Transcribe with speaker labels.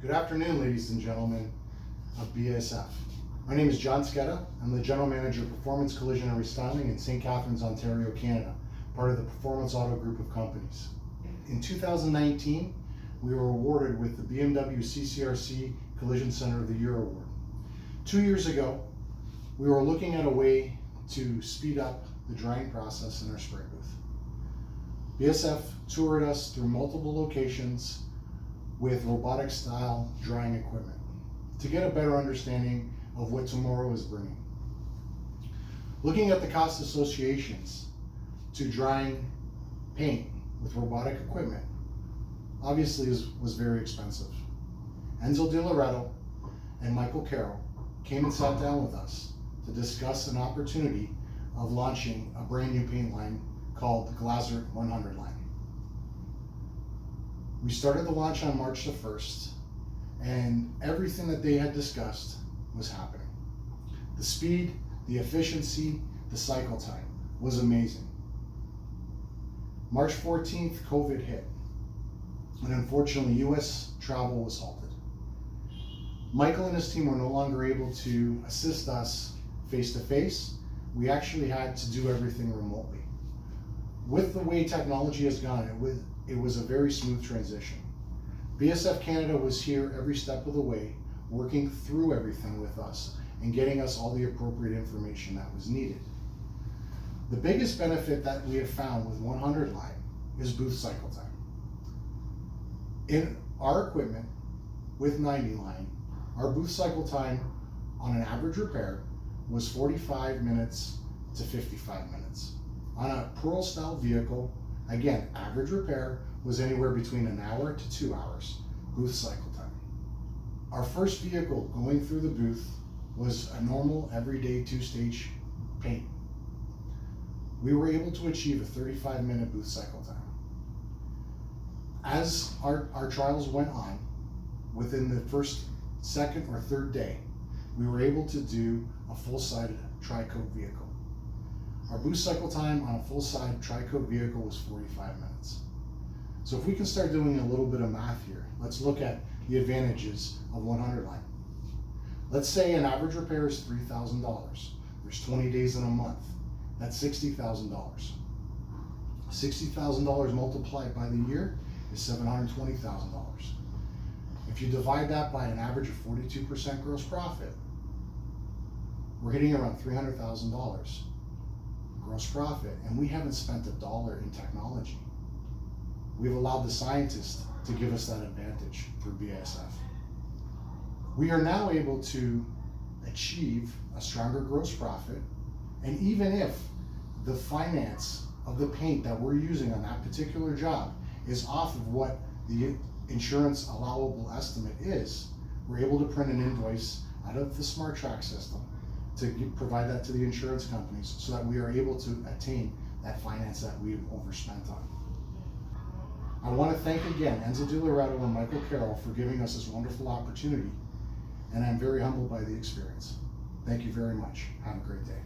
Speaker 1: Good afternoon, ladies and gentlemen of BASF. My name is John Scetta. I'm the General Manager of Performance Collision Restyling in St. Catharines, Ontario, Canada, part of the Performance Auto Group of companies. In 2019, we were awarded with the BMW CCRC Collision Center of the Year Award. 2 years ago, we were looking at a way to speed up the drying process in our spray booth. BASF toured us through multiple locations with robotic style drying equipment to get a better understanding of what tomorrow is bringing. Looking at the cost associations to drying paint with robotic equipment obviously was very expensive. Enzo Di Loretto and Michael Carroll came and sat down with us to discuss an opportunity of launching a brand new paint line called the Glasurit 100 line. We started the launch on March the 1st, and everything that they had discussed was happening. The speed, the efficiency, the cycle time was amazing. March 14th, COVID hit, and unfortunately, US travel was halted. Michael and his team were no longer able to assist us face to face. We actually had to do everything remotely. With the way technology has gone, it was a very smooth transition. BASF Canada was here every step of the way, working through everything with us and getting us all the appropriate information that was needed. The biggest benefit that we have found with 100 line is booth cycle time. In our equipment with 90 line, our booth cycle time on an average repair was 45 minutes to 55 minutes. On a Pearl style vehicle, again, average repair was anywhere between an hour to 2 hours, booth cycle time. Our first vehicle going through the booth was a normal, everyday 2-stage paint. We were able to achieve a 35-minute booth cycle time. As our trials went on, within the first, second, or third day, we were able to do a full-sided tri-coat vehicle. Our booth cycle time on a full-side tri-coat vehicle was 45 minutes. So if we can start doing a little bit of math here, let's look at the advantages of 100 line. Let's say an average repair is $3,000. There's 20 days in a month. That's $60,000. $60,000 multiplied by the year is $720,000. If you divide that by an average of 42% gross profit, we're hitting around $300,000 gross profit, and we haven't spent a dollar in technology. We've allowed the scientists to give us that advantage through BASF. We are now able to achieve a stronger gross profit, and even if the finance of the paint that we're using on that particular job is off of what the insurance allowable estimate is, we're able to print an invoice out of the Smart Track system to provide that to the insurance companies so that we are able to attain that finance that we've overspent on. I want to thank again Enzo Di Loretto and Michael Carroll for giving us this wonderful opportunity, and I'm very humbled by the experience. Thank you very much. Have a great day.